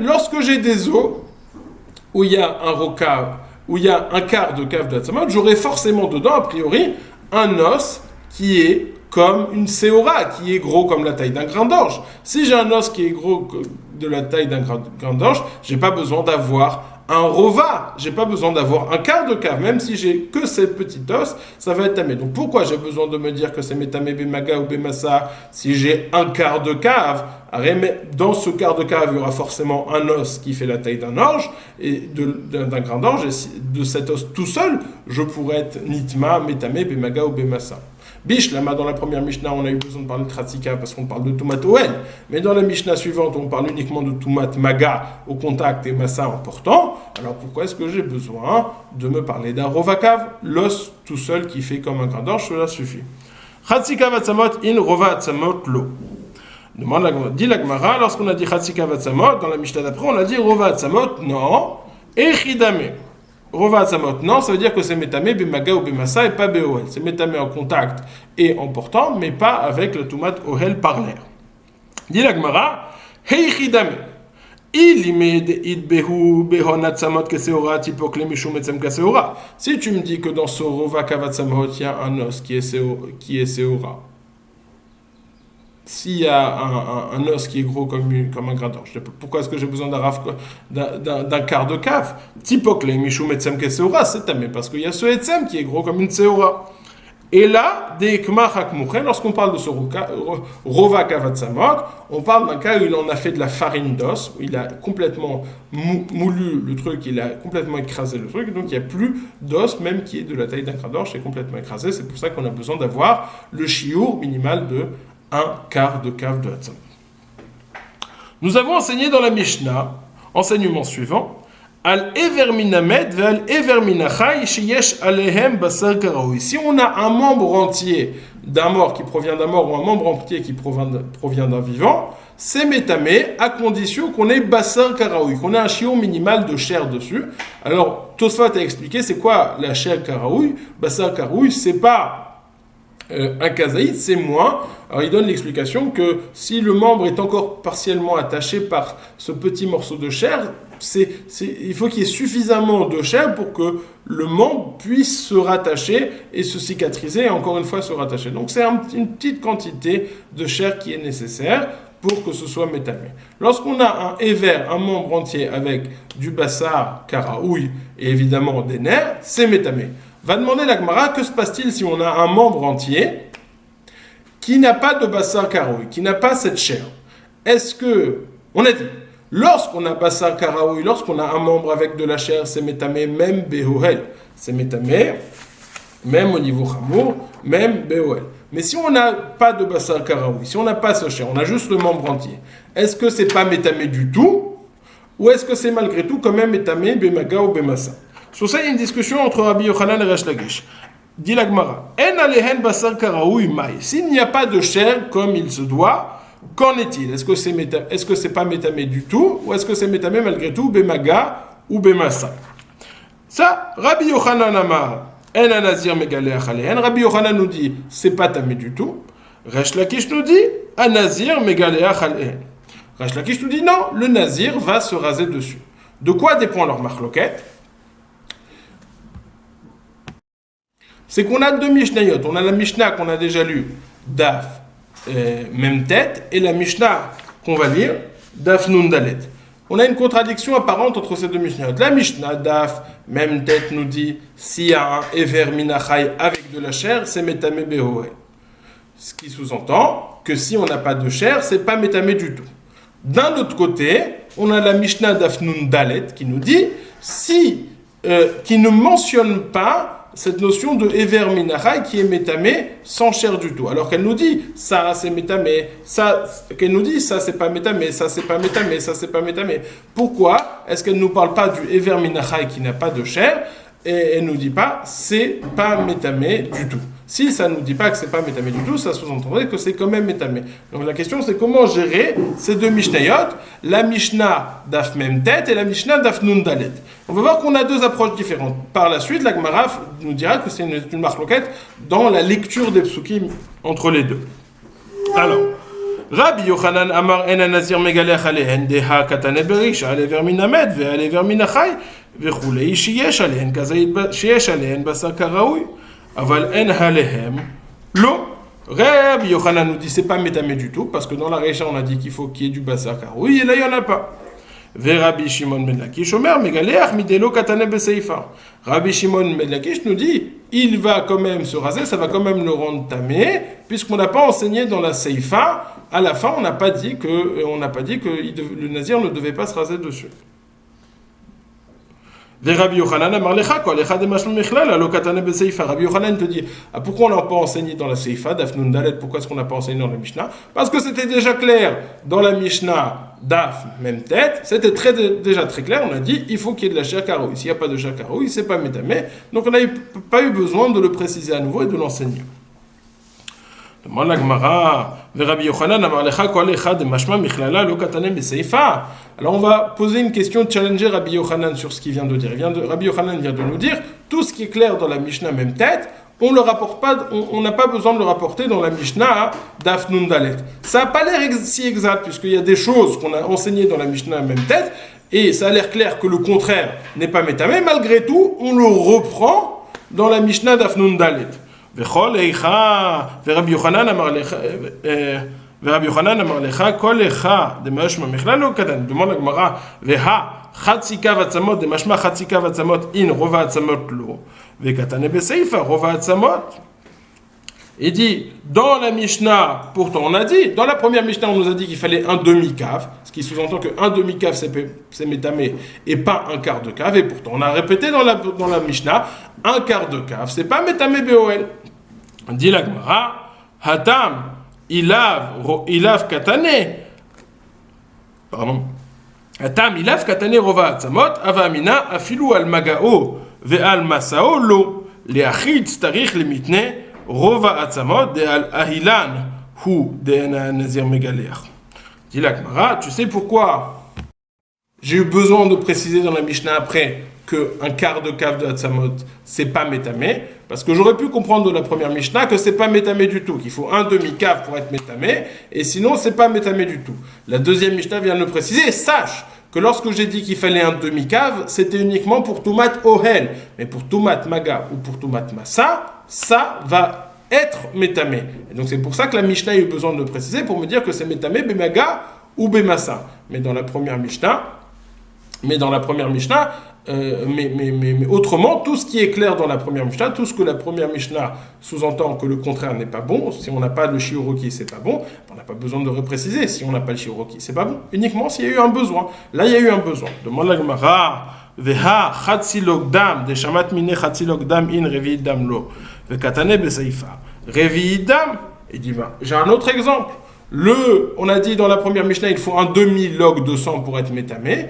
Lorsque j'ai des os où il y a un rokav, où il y a un quart de cave de Atsamot, j'aurai forcément dedans, a priori, un os qui est comme une séora, qui est gros comme la taille d'un grain d'orge. Si j'ai un os qui est gros de la taille d'un grain d'orge, j'ai pas besoin d'avoir un rova, j'ai pas besoin d'avoir un quart de cave, même si j'ai que ces petits os, ça va être tamé. Donc pourquoi j'ai besoin de me dire que c'est métamé bemaga ou bemassa si j'ai un quart de cave? Dans ce quart de cave, il y aura forcément un os qui fait la taille d'un orge, et d'un grain d'orge, et de cet os tout seul, je pourrais être nitma, métamé, bemaga ou bemassa. Bish, là, dans la première Mishnah, on a eu besoin de parler de Tratzika parce qu'on parle de Tumat Oel. Mais dans la Mishnah suivante, on parle uniquement de Tumat Maga au contact et Massa en portant. Alors pourquoi est-ce que j'ai besoin de me parler d'un Rovakav? L'os tout seul qui fait comme un grain d'orge, cela suffit. Tratzika Vatsamot in Rova Vatsamot lo. Dit la Gemara, lorsqu'on a dit Tratzika Vatsamot, dans la Mishnah d'après, on a dit Rova Vatsamot, non, et Chidame. Rova Atzamot, non, ça veut dire que c'est métamé, bemaga ou bemassa et pas beoel. C'est métamé en contact et en portant, mais pas avec le tumat ohel par l'air. Dit la Gemara, hei chidame. Si tu me dis que dans ce Rova Kavatzamot, il y a un os qui est seora, s'il y a un os qui est gros comme un grain d'orge, pourquoi est-ce que j'ai besoin d'un quart de cave? Tipokle, Mishum Etsem Keseora, c'est tamé, parce qu'il y a ce Etsem qui est gros comme une Seora. Et là, lorsqu'on parle de ce Rova Kavatsamot, on parle d'un cas où il en a fait de la farine d'os, où il a complètement moulu le truc, il a complètement écrasé le truc, donc il n'y a plus d'os, même qui est de la taille d'un grain d'orge, c'est complètement écrasé. C'est pour ça qu'on a besoin d'avoir le shiur minimal de un quart de cave de Hatzam. Nous avons enseigné dans la Mishnah, enseignement suivant, Al everminamed ve al everminachai sheyesh alehem basar karaoui. Si on a un membre entier d'un mort qui provient d'un mort ou un membre entier qui provient d'un vivant, c'est métamé à condition qu'on ait bassin karaoui, qu'on ait un chiot minimal de chair dessus. Alors, Tosfot a expliqué c'est quoi la chair karaoui. Bassin karaoui, c'est pas un kazaïd, c'est moins. Alors, il donne l'explication que si le membre est encore partiellement attaché par ce petit morceau de chair, il faut qu'il y ait suffisamment de chair pour que le membre puisse se rattacher et se cicatriser et encore une fois se rattacher. Donc c'est une petite quantité de chair qui est nécessaire pour que ce soit métamé. Lorsqu'on a un éver, un membre entier avec du bassar, karaoui et évidemment des nerfs, c'est métamé. Va demander la Gemara, que se passe-t-il si on a un membre entier qui n'a pas de bassar karaoui, qui n'a pas cette chair? Est-ce que, on a dit, lorsqu'on a bassar karaoui, lorsqu'on a un membre avec de la chair, c'est métamé, même behoel. C'est métamé, même au niveau chamour, même behoel. Mais si on n'a pas de bassar karaoui, si on n'a pas ce chair, on a juste le membre entier, est-ce que c'est pas métamé du tout? Ou est-ce que c'est malgré tout quand même métamé, bemaga ou bemassa? Sur ça, il y a une discussion entre Rabbi Yochanan et Resh Lakish. Dit la Gemara, en alehen bassar karaoui mai. S'il n'y a pas de chair comme il se doit, qu'en est-il? Est-ce que c'est pas métamé du tout, ou est-ce que c'est métamé malgré tout, bemaga ou bemassa? Ça, Rabbi Yochanan amar, en anazir megaleach alehen. Rabbi Yochanan nous dit, c'est pas tamé du tout. Resh Lakish nous dit, anazir megaleach alehen. Resh Lakish nous dit, non, le nazir va se raser dessus. De quoi dépend leur marloquette? C'est qu'on a deux Mishnayot. On a la Mishnah qu'on a déjà lue, Daf, même tête, et la Mishnah qu'on va lire, Daf Nun Dalet. On a une contradiction apparente entre ces deux Mishnayot. La Mishnah Daf, même tête, nous dit s'il y a un Ever Minachai avec de la chair, c'est Métamé Behoel. Ce qui sous-entend que si on n'a pas de chair, c'est pas Métamé du tout. D'un autre côté, on a la Mishnah Daf Nun Dalet qui nous dit qui ne mentionne pas cette notion de Ever Minachai qui est métamé sans chair du tout. Alors qu'elle nous dit ça c'est métamé, qu'elle nous dit ça c'est pas métamé, ça c'est pas métamé, ça c'est pas métamé. Pourquoi est-ce qu'elle ne nous parle pas du Ever Minachai qui n'a pas de chair et elle nous dit pas c'est pas métamé du tout? Si ça nous dit pas que c'est pas métamé du tout, ça sous-entendrait que c'est quand même métamé. Donc la question c'est comment gérer ces deux Mishnayot, la Mishnah d'Af Mem Tet et la Mishnah d'Af Nun Dalet. On va voir qu'on a deux approches différentes. Par la suite, la Gemara nous dira que c'est une marloquette dans la lecture des psukim entre les deux. Alors, Rabbi Yochanan Amar en nazir megalech alehen deha katane berish ale vermin amed ve ale vermin achai vechulei sheyesh alehen kazaid sheyesh alehen basar karaoui. Aval en halehem lo. Rabbi Yochanan nous dit c'est pas métamé du tout parce que dans la Recha on a dit qu'il faut qu'il y ait du basar karaoui et là il y en a pas. Ve Rabbi Shimon ben Lakish omer megaleach midelo katane beseifa. Rabbi Shimon ben Lakish nous dit il va quand même se raser, ça va quand même le rendre tamé puisqu'on n'a pas enseigné dans la seifa. À la fin on n'a pas dit que le nazir ne devait pas se raser dessus. Rabbi Yochanan te dit pourquoi on n'a pas enseigné dans la Seifa, Daf Nun Dalet, pourquoi est-ce qu'on n'a pas enseigné dans la Mishnah? Parce que c'était déjà clair dans la Mishnah Daf, même tête, c'était déjà très clair, on a dit il faut qu'il y ait de la chair karoui. S'il n'y a pas de chair karoui, c'est pas métamé, donc on n'a pas eu besoin de le préciser à nouveau et de l'enseigner. Demande la Gemara, Rabbi Yochanan amar lecha kol echad mashma michlala lo katanem beseifa. Alors on va poser une question, challenger Rabbi Yochanan sur ce qu'il vient de dire. Rabbi Yochanan vient de nous dire tout ce qui est clair dans la Mishnah même tête, on le rapporte pas, on n'a pas besoin de le rapporter dans la Mishnah Daf Nun Dalet. Ça n'a pas l'air si exact puisqu'il y a des choses qu'on a enseignées dans la Mishnah même tête et ça a l'air clair que le contraire n'est pas métamé. Malgré tout, on le reprend dans la Mishnah Daf Nun Dalet. ורבי יוחנן אמר לך כל אחד דמשמע מכלל לא קטן. דומה לגמרא חצי קו עצמות דמשמע חצי קו עצמות אין רוב העצמות לא וקטן בסייפה רוב העצמות. Il dit, dans la Mishnah, pourtant on a dit, dans la première Mishnah on nous a dit qu'il fallait un demi-cave, ce qui sous-entend qu'un demi-cave c'est métamé et pas un quart de cave, et pourtant on a répété dans la Mishnah, un quart de cave, c'est pas métamé Beoel. On dit la Gemara, Hatam, ilav katane, pardon, Hatam, ilav katane rova atzamot, avamina afilu al magao ve al masao lo, leachid starich le mitne, Rova Atzamot de Al-Ahilan ou de Nazir Megaleach. Dit la Gemara, tu sais pourquoi j'ai eu besoin de préciser dans la Mishnah après qu'un quart de cave de Hatzamot, c'est pas métamé, parce que j'aurais pu comprendre de la première Mishnah que c'est pas métamé du tout, qu'il faut un demi-cave pour être métamé, et sinon c'est pas métamé du tout. La deuxième Mishnah vient de le préciser, et sache que lorsque j'ai dit qu'il fallait un demi-cave, c'était uniquement pour Toumat Ohel, mais pour Toumat Maga ou pour Toumat Massa, ça va être métamé. Et donc c'est pour ça que la Mishnah a eu besoin de le préciser, pour me dire que c'est métamé Bemaga ou Bemassa. Mais dans la première Mishnah, mais autrement, tout ce qui est clair dans la première Mishnah, tout ce que la première Mishnah sous-entend que le contraire n'est pas bon, si on n'a pas le shiuroki, c'est pas bon, on n'a pas besoin de repréciser, si on n'a pas le shiuroki, c'est pas bon, uniquement s'il y a eu un besoin. Là, il y a eu un besoin. Demande la Gemara, Veha chatzi logdam, de shamat mine chatzi logdam in revi dam lo, vekatane beseifa. Revi dam, il dit, j'ai un autre exemple. On a dit dans la première Mishnah, il faut un demi-log de sang pour être métamé.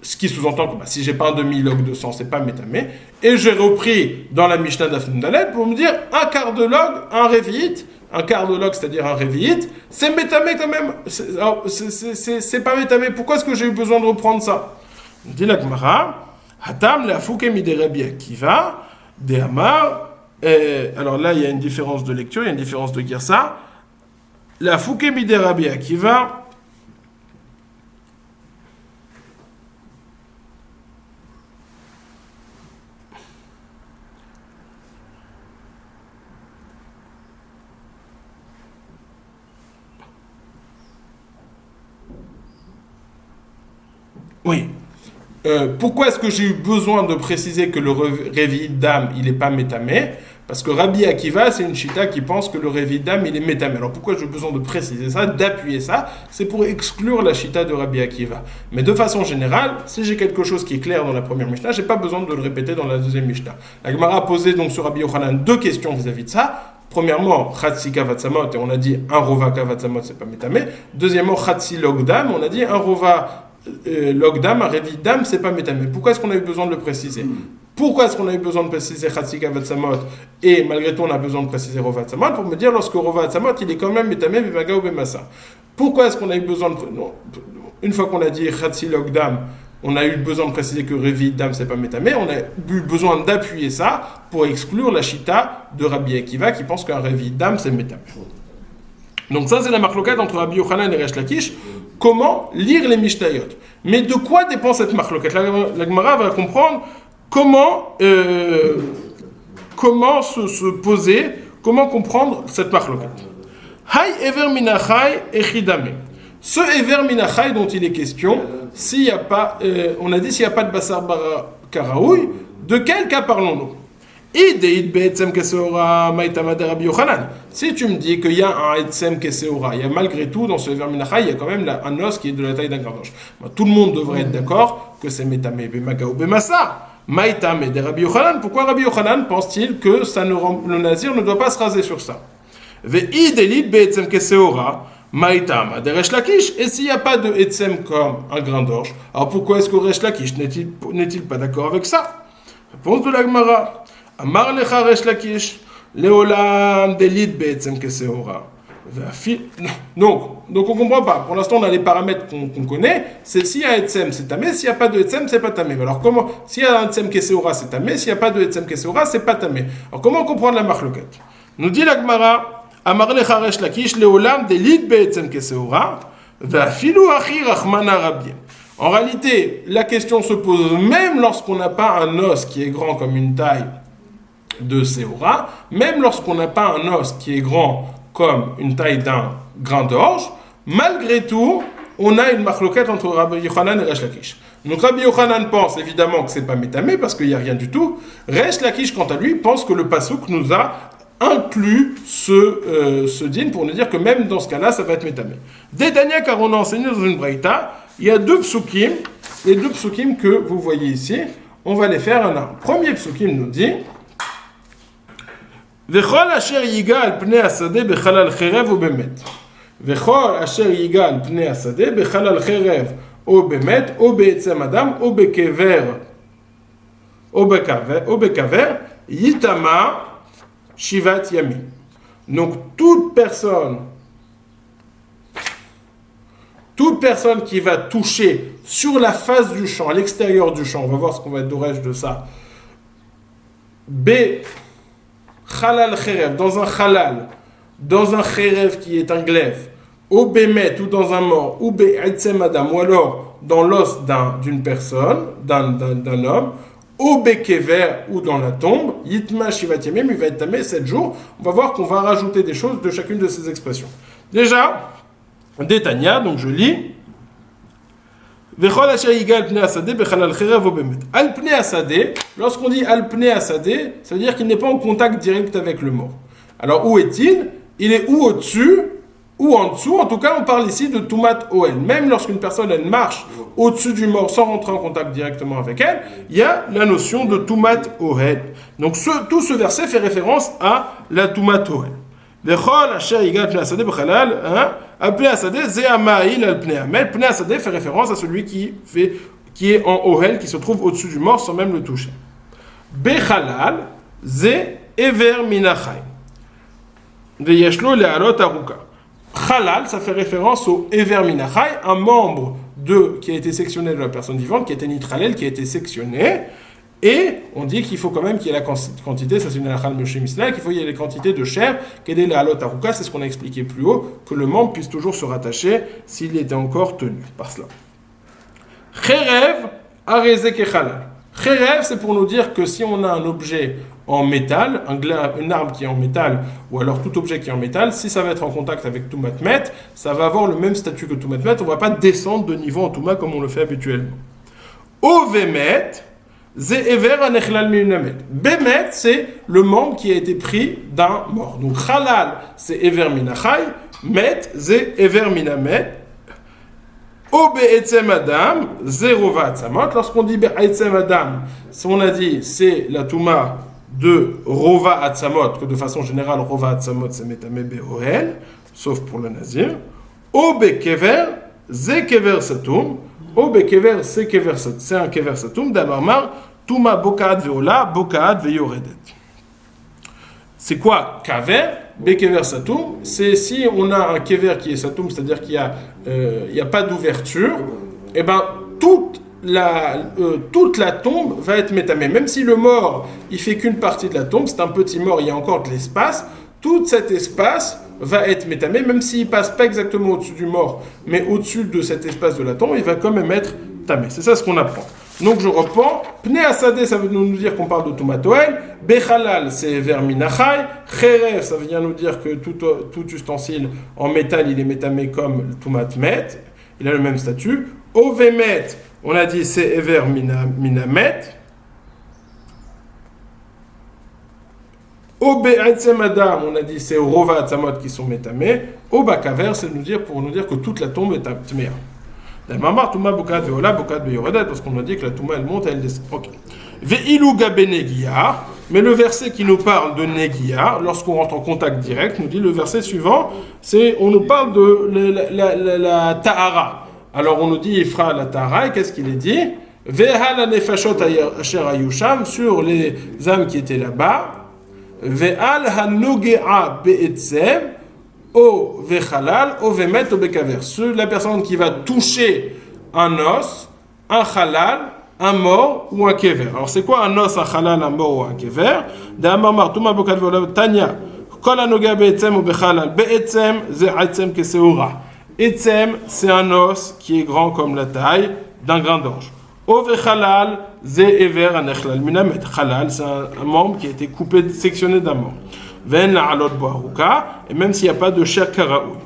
Ce qui sous-entend que si j'ai pas un demi-log de sang, c'est pas métamé. Et j'ai repris dans la Mishnah d'Afnun Dalet pour me dire un quart de log, un réviite, un quart de log, c'est-à-dire un réviite, c'est métamé quand même. C'est pas métamé. Pourquoi est-ce que j'ai eu besoin de reprendre ça? Dit la Gemara, Hatam le afouke mi de Rabbi Akiva, de Amar. Alors là, il y a une différence de lecture, il y a une différence de Girsa. La afouke mi de Rabbi Akiva. Oui. Pourquoi est-ce que j'ai eu besoin de préciser que le réveil d'âme, il n'est pas métamé? Parce que Rabbi Akiva, c'est une chita qui pense que le réveil d'âme, il est métamé. Alors pourquoi j'ai besoin de préciser ça, d'appuyer ça? C'est pour exclure la chita de Rabbi Akiva. Mais de façon générale, si j'ai quelque chose qui est clair dans la première Mishnah, je n'ai pas besoin de le répéter dans la deuxième Mishnah. La Gemara a posé donc sur Rabbi Yochanan deux questions vis-à-vis de ça. Premièrement, Chatsi Kavatzamot, et on a dit un Rova Kavatzamot, c'est pas métamé. Deuxièmement, Chatsi Logdam, on a dit un Rova Logdam, un Revidam, c'est pas métamé. Pourquoi est-ce qu'on a eu besoin de le préciser? Pourquoi est-ce qu'on a eu besoin de préciser Chatsi Kavatzamot et malgré tout on a besoin de préciser Rova Tzamot? Pour me dire lorsque Rova Tzamot il est quand même métamé, Bemaga ou Bemassa. Pourquoi est-ce qu'on a eu besoin de. Non, une fois qu'on a dit Chatsi Logdam, on a eu besoin de préciser que Revidam c'est pas métamé, on a eu besoin d'appuyer ça pour exclure la chita de Rabbi Akiva qui pense qu'un Revidam c'est métamé. Donc ça c'est la marloquette entre Rabbi Yochanan et Resh Lakish. Comment lire les Mishnayot? Mais de quoi dépend cette marloquette? La Gemara va comprendre comment se poser, comment comprendre cette marloquette. Hay ever minachai echidame. Ce ever minachai dont il est question, s'il y a pas, on a dit s'il n'y a pas de basar bara karaoui, de quel cas parlons-nous? Si tu me dis qu'il y a un etsem keseora, il y a malgré tout dans ce verminachai, il y a quand même un os qui est de la taille d'un grandoche. Tout le monde devrait être d'accord que c'est metame bemaga ou bemassa. Maïtame de Rabbi Yochanan. Pourquoi Rabbi Yochanan pense-t-il que le nazir ne doit pas se raser sur ça? Ve'idelit be'etsem keseora. Maïtama de Resh Lakish. Et s'il n'y a pas de etsem comme un grain d'orge, alors pourquoi est-ce que Resh Lakish n'est-il pas d'accord avec ça? Réponse de la Gemara. Amar lecha Resh Lakish, leolam delit be'etzem keseora. Donc on comprend pas. Pour l'instant, on a les paramètres qu'on connaît. C'est s'il y a etzem, c'est tamé. S'il n'y a pas de etzem, c'est pas tamé. Alors comment? S'il y a un etzem keseora, c'est tamé. S'il n'y a pas de etzem keseora, c'est pas tamé. Alors comment comprendre la marloquette? Nous dit la Gemara, Amar lecha Resh Lakish, leolam delit be'etzem keseora, ve'afilu achi rachmana rabbi. En réalité, la question se pose même lorsqu'on n'a pas un os qui est grand comme une taille de Seora, même lorsqu'on n'a pas un os qui est grand comme une taille d'un grain d'orge, malgré tout, on a une marloquette entre Rabbi Yochanan et Resh Lakish. Donc Rabbi Yochanan pense évidemment que c'est pas métamé parce qu'il n'y a rien du tout. Resh Lakish, quant à lui, pense que le pasuk nous a inclus ce din pour nous dire que même dans ce cas-là, ça va être métamé. Détania, car on a enseigné dans une braïta, il y a deux psukim, les deux psukim que vous voyez ici, on va les faire un à un. Premier psukim nous dit Vechol asher yigal pnei asadeh bechalal cherev ou bemet. Vechol asher yigal pnei asadeh bechalal cherev ou bemet, ou be'etzem adam, ou bekever, ou bekaver, yitama shivat yami. Donc toute personne qui va toucher sur la face du champ, à l'extérieur du champ, on va voir ce qu'on va être d'orège de ça, B, Khalal Kherev, dans un Kherev qui est un glaive, ou Bémet, ou dans un mort, ou Be'etzem Adam, ou alors dans l'os d'une personne, d'un homme, ou Bekever, ou dans la tombe, Yitma Shivat Yamim, il va être tamé 7 jours. On va voir qu'on va rajouter des choses de chacune de ces expressions. Déjà, Détania, donc je lis. Al-Pnei Asadeh, lorsqu'on dit Al-Pnei Asadeh, ça veut dire qu'il n'est pas en contact direct avec le mort. Alors où est-il? Il est ou au-dessus ou en dessous. En tout cas, on parle ici de Tumat Oel. Même lorsqu'une personne elle marche au-dessus du mort sans rentrer en contact directement avec elle, il y a la notion de Tumat Oel. Donc tout ce verset fait référence à la Tumat Oel. Pnei Asadeh, Ze'amaïl al-Pnei Hamet. Pnei Asadeh fait référence à celui qui est en Ohel, qui se trouve au-dessus du mort sans même le toucher. Bechalal, Ze Ever Minachai. Veyeshlo Le'alot Aruka. Halal, ça fait référence au Ever Minachai, un membre qui a été sectionné de la personne vivante, qui a été nitralel, qui a été sectionné. Et on dit qu'il faut quand même qu'il y ait la quantité, ça c'est une halakha Moshe Mishnah, qu'il faut qu'il y ait les quantités de chair, qu'aider la halot aruka, c'est ce qu'on a expliqué plus haut, que le membre puisse toujours se rattacher s'il était encore tenu par cela. Cherev arezek et halal. Cherev, c'est pour nous dire que si on a un objet en métal, une arme qui est en métal, ou alors tout objet qui est en métal, si ça va être en contact avec Tumat Met, ça va avoir le même statut que Tumat Met, on ne va pas descendre de niveau en Tumat comme on le fait habituellement. Ovemet, Ze'ever anechlal minamet. Bemet, c'est le membre qui a été pris d'un mort. Donc halal, c'est ever minachai. Met, Ze'ever minamet. O be'etzem adam, Ze'rova atzamot. Lorsqu'on dit be'etzem adam, on a dit c'est la touma de rova atzamot, que de façon générale rova atzamot c'est metame be'ohen, sauf pour le nazir. O be'kever, Ze'kever satum. O bekever, c'est un kever satum, d'amarmar, tuma bokaad veola, bokaad veyoredet. C'est quoi kaver? Bekever satum, c'est si on a un kever qui est satum, c'est-à-dire qu'il n'y a pas d'ouverture, et ben toute la tombe va être métamée. Même si le mort, il fait qu'une partie de la tombe, c'est un petit mort, il y a encore de l'espace, tout cet espace va être métamé, même s'il ne passe pas exactement au-dessus du mort, mais au-dessus de cet espace de la tombe, il va quand même être tamé. C'est ça ce qu'on apprend. Donc je reprends. Pnei Asadeh, ça veut nous dire qu'on parle de Tumatoel. Bechalal, c'est vers Minachai. Cherev, ça vient nous dire que tout ustensile en métal, il est métamé comme le Tumatmet. Il a le même statut. Ovemet, on a dit c'est Ever Minamet. Au Be'etzem Adam, on a dit c'est Rova Atzamot qui sont métamés. Au Bakaver, c'est pour nous dire que toute la tombe est tméa. Mamar Touma Bokad Veola, Bokad Beyoredet, parce qu'on a dit que la Touma elle monte, elle descend. Ok. Ve'ilu Gabe Negia, mais le verset qui nous parle de Negia, lorsqu'on rentre en contact direct, nous dit le verset suivant, on nous parle de la Tahara. Alors on nous dit il fera la Tahara, et qu'est-ce qu'il est dit? Ve'ha la Nefashot Asher Ayusham, sur les âmes qui étaient là-bas. Ve'al hanogea be'etzem o ve'chalal o ve'met o be'kaver. La personne qui va toucher un os, un halal, un mort ou un kever. Alors c'est quoi un os, un halal, un mort ou un kever? D'amar martuma bokad ve'ola tanya. Kol hanogea be'etzem o be'chalal. Be'etzem ze'etzem keseura. Etzem, c'est un os qui est grand comme la taille d'un grain d'orge. Ove Chalal, Ze'ever Anechlal Minamet. Chalal, c'est un membre qui a été coupé, sectionné d'un membre. Ven la Alot Boaruka, et même s'il n'y a pas de chair karaoui.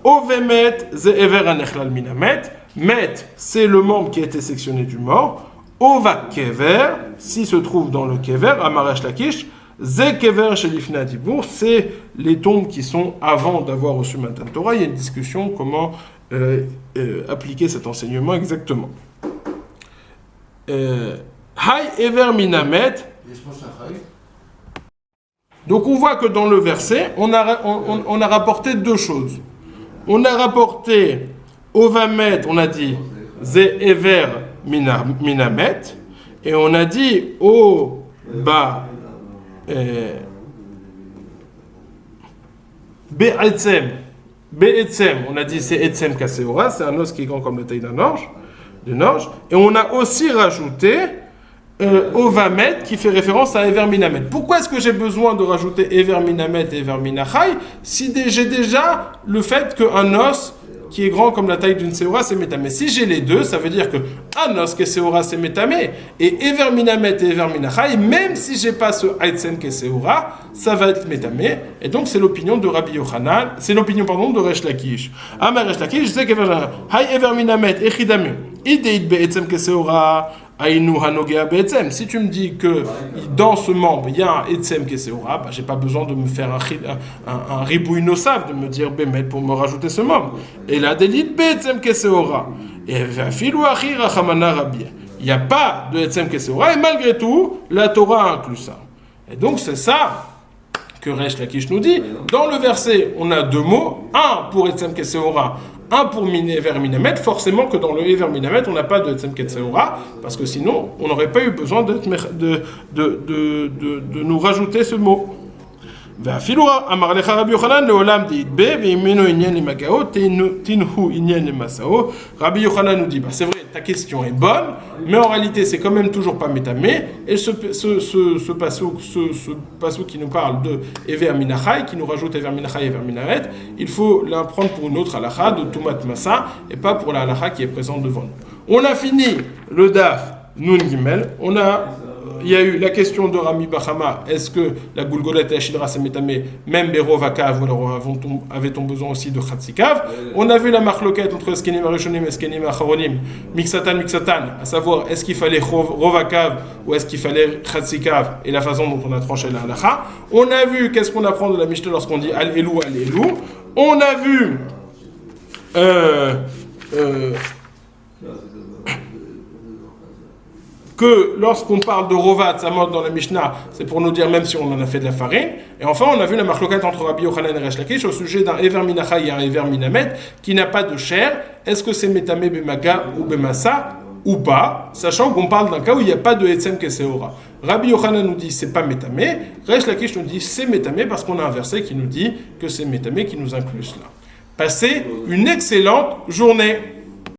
Ove Met, Ze'ever Anechlal Minamet. Met, c'est le membre qui a été sectionné du mort. Ova Kever, s'il se trouve dans le Kever, Amaresh Lakish. Ze'kever Shelifna Dibour, c'est les tombes qui sont avant d'avoir reçu Matan Torah. Il y a une discussion comment appliquer cet enseignement exactement. Hay Ever Minamet. Donc on voit que dans le verset, on a rapporté deux choses. On a rapporté Ovamet, on a dit Ze Ever Minamet, et on a dit O Ba Be'etzem. Be'etzem, on a dit c'est Etzem Kaseora, c'est un os qui est grand comme la taille d'un orge, d'une orge. Et on a aussi rajouté Ovamet qui fait référence à Everminamet. Pourquoi est-ce que j'ai besoin de rajouter Everminamet et Everminachai si j'ai déjà le fait qu'un os qui est grand comme la taille d'une Seora, c'est Métamé. Si j'ai les deux, ça veut dire que un os qui est Seora, c'est Métamé, et Everminamet et Everminachai, même si j'ai pas ce Aitzem qui est Seora, ça va être Métamé. Et donc, c'est l'opinion de Rabbi Yochanan, c'est l'opinion, pardon, de Resh Lakish. Ah, mais Resh Lakish, je sais qu'Everminamet, Hay Everminamet, Echidame, Ideit Be'etzem que Seora, Aïnou Hanogea Be'etzem. Si tu me dis que dans ce membre, il y a un Etzem Keseora, j'ai pas besoin de me faire un ribouille nosav, de me dire Bemet pour me rajouter ce membre. Et la délit Be'etzem Keseora. Et Filou Achi Rachamana Rabbi. Il n'y a pas de Etzem Keseora, et malgré tout, la Torah inclut ça. Et donc, c'est ça que Resh Lakish nous dit. Dans le verset, on a deux mots, un pour Etzem Keseora, un pour Everminamet, forcément que dans le Everminamet, on n'a pas de Etzem Ketseora, parce que sinon, on n'aurait pas eu besoin de nous rajouter ce mot. Rabbi Yochanan nous dit, c'est vrai, ta question est bonne, mais en réalité, c'est quand même toujours pas métamé, et ce passouk qui nous parle de Ever Minachai, qui nous rajoute Ever Minachai et Ever Minaret, il faut la prendre pour une autre halakha de Tumat Massa, et pas pour la halakha qui est présente devant nous. On a fini le daf Nun Gimel, il y a eu la question de Rami Bachama, est-ce que la Goulgolette et Ashidra c'est métamé, même Berovakav, ou alors avait-on besoin aussi de Khatsikav? On a vu la marloquette entre Skenim Arishonim et Skenim Acharonim, Mixatan, à savoir est-ce qu'il fallait Rovakav ou est-ce qu'il fallait Khatsikav, et la façon dont on a tranché la halakha. On a vu qu'est-ce qu'on apprend de la Mishnah lorsqu'on dit Al-Elou, Al-Elou. On a vu que lorsqu'on parle de Rovat, ça monte dans la Mishnah, c'est pour nous dire même si on en a fait de la farine. Et enfin, on a vu la marloquette entre Rabbi Yochanan et Resh Lakish au sujet d'un Ever Minachai et un Ever Minamet qui n'a pas de chair. Est-ce que c'est Métamé Bemaga ou Bemassa ou pas, sachant qu'on parle d'un cas où il n'y a pas de Etzem Keseora. Rabbi Yochanan nous dit c'est pas Métamé, Resh Lakish nous dit c'est Métamé parce qu'on a un verset qui nous dit que c'est Métamé qui nous inclut cela. Passez une excellente journée.